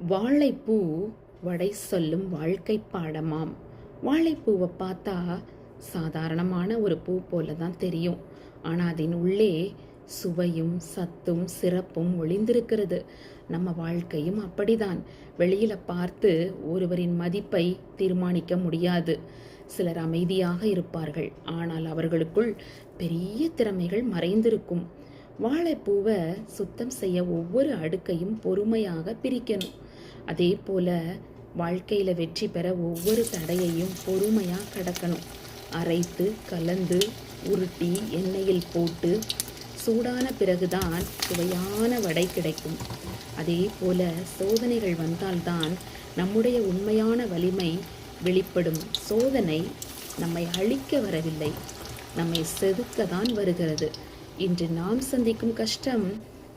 வாழைப்பூ வடை சொல்லும் வாழ்க்கை பாடமாம். வாழைப்பூவை பார்த்தா சாதாரணமான ஒரு பூ போல தான் தெரியும். ஆனால் அதன் உள்ளே சுவையும் சத்தும் சிறப்பும் ஒளிந்திருக்கிறது. நம்ம வாழ்க்கையும் அப்படிதான். வெளியில பார்த்து ஒருவரின் மதிப்பை தீர்மானிக்க முடியாது. சிலர் அமைதியாக இருப்பார்கள், ஆனால் அவர்களுக்குள் பெரிய திறமைகள் மறைந்திருக்கும். வாழைப்பூவை சுத்தம் செய்ய ஒவ்வொரு அடுக்கையும் பொறுமையாக பிரிக்கணும். அதே போல வாழ்க்கையில் வெற்றி பெற ஒவ்வொரு தடையையும் பொறுமையாக கடக்கணும். அரைத்து கலந்து உருட்டி எண்ணெயில் போட்டு சூடான பிறகுதான் சுவையான வடை கிடைக்கும். அதே போல சோதனைகள் வந்தால்தான் நம்முடைய உண்மையான வலிமை வெளிப்படும். சோதனை நம்மை அழிக்க வரவில்லை, நம்மை செதுக்க தான் வருகிறது. இன்று நாம் சந்திக்கும் கஷ்டம்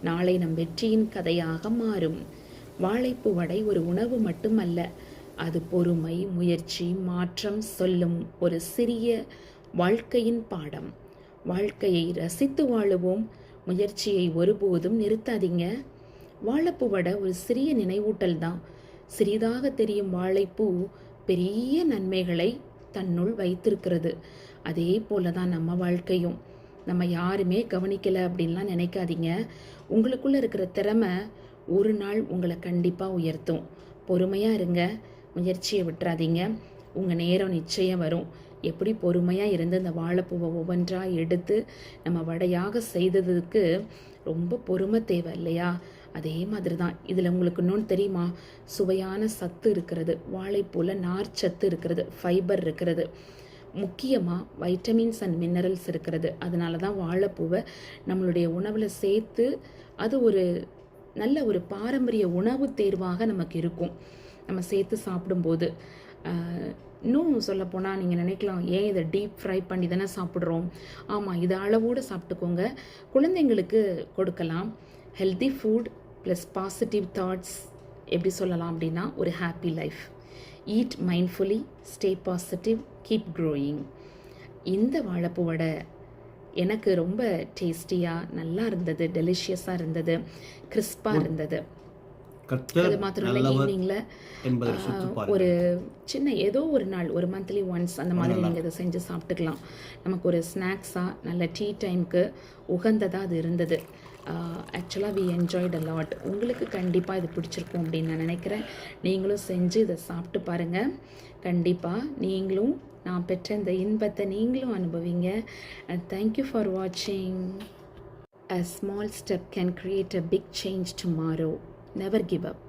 நாளை நம் வெற்றியின் கதையாக மாறும். வாழைப்பூ வடை ஒரு உணவு மட்டுமல்ல, அது பொறுமை, முயற்சி, மாற்றம் சொல்லும் ஒரு சிறிய வாழ்க்கையின் பாடம். வாழ்க்கையை ரசித்து வாழுவோம், முயற்சியை ஒருபோதும் நிறுத்தாதீங்க. வாழைப்பூ வடை ஒரு சிறிய நினைவூட்டல் தான். சிறிதாக தெரியும் வாழைப்பூ பெரிய நன்மைகளை தன்னுள் வைத்திருக்கிறது. அதே போல தான் நம்ம வாழ்க்கையும். நம்ம யாருமே கவனிக்கலை அப்படின்லாம் நினைக்காதீங்க. உங்களுக்குள்ளே இருக்கிற திறமை ஒரு நாள் உங்களை கண்டிப்பாக உயர்த்தும். பொறுமையாக இருங்க, முயற்சியை விட்டுறாதீங்க. உங்கள் நேரம் நிச்சயம் வரும். எப்படி பொறுமையாக இருந்து இந்த வாழைப்பூவை ஒவ்வொன்றாக எடுத்து நம்ம வடையாக செய்ததுக்கு ரொம்ப பொறுமை தேவை இல்லையா? அதே மாதிரி தான் இதில் உங்களுக்கு இன்னொன்று தெரியுமா? சுவையான சத்து இருக்கிறது. வாழைப்பூவில் நார்ச்சத்து இருக்கிறது, ஃபைபர் இருக்கிறது, முக்கியமாக வைட்டமின்ஸ் அண்ட் மினரல்ஸ் இருக்கிறது. அதனால தான் வாழைப்பூவை நம்மளுடைய உணவில் சேர்த்து அது ஒரு நல்ல ஒரு பாரம்பரிய உணவு தேர்வாக நமக்கு இருக்கும். நம்ம சேர்த்து சாப்பிடும்போது இன்னும் சொல்லப்போனால் நீங்கள் நினைக்கலாம், ஏன் இதை டீப் ஃப்ரை பண்ணி தானே சாப்பிட்றோம்? ஆமாம், இதை அளவோடு சாப்பிட்டுக்கோங்க. குழந்தைங்களுக்கு கொடுக்கலாம். Healthy food plus positive thoughts. எப்படி சொல்லலாம் அப்படின்னா, ஒரு happy life. Eat mindfully, stay positive, keep growing. இந்த வாழைப்பூ வடை எனக்கு ரொம்ப டேஸ்டியாக நல்லா இருந்தது, டெலிஷியஸாக இருந்தது, கிறிஸ்பாக இருந்தது. அது மாத்திரம் இல்லை, ஈவினிங்கில் ஒரு சின்ன ஏதோ ஒரு நாள், ஒரு மந்த்லி ஒன்ஸ் அந்த மாதிரி நீங்கள் இதை செஞ்சு சாப்பிட்டுக்கலாம். நமக்கு ஒரு ஸ்நாக்ஸாக நல்ல டீ டைமுக்கு உகந்ததாக அது இருந்தது. ஆக்சுவலாக வி என்ஜாய்ட் அ லாட். உங்களுக்கு கண்டிப்பாக இது பிடிச்சிருக்கும் அப்படின்னு நான் நினைக்கிறேன். நீங்களும் செஞ்சு இதை சாப்பிட்டு பாருங்கள். கண்டிப்பாக நீங்களும் நான் பெற்ற இந்த இன்பத்தை நீங்களும் அனுபவிங்க. தேங்க்யூ ஃபார் வாட்சிங். A small step can create a big change tomorrow. Never give up.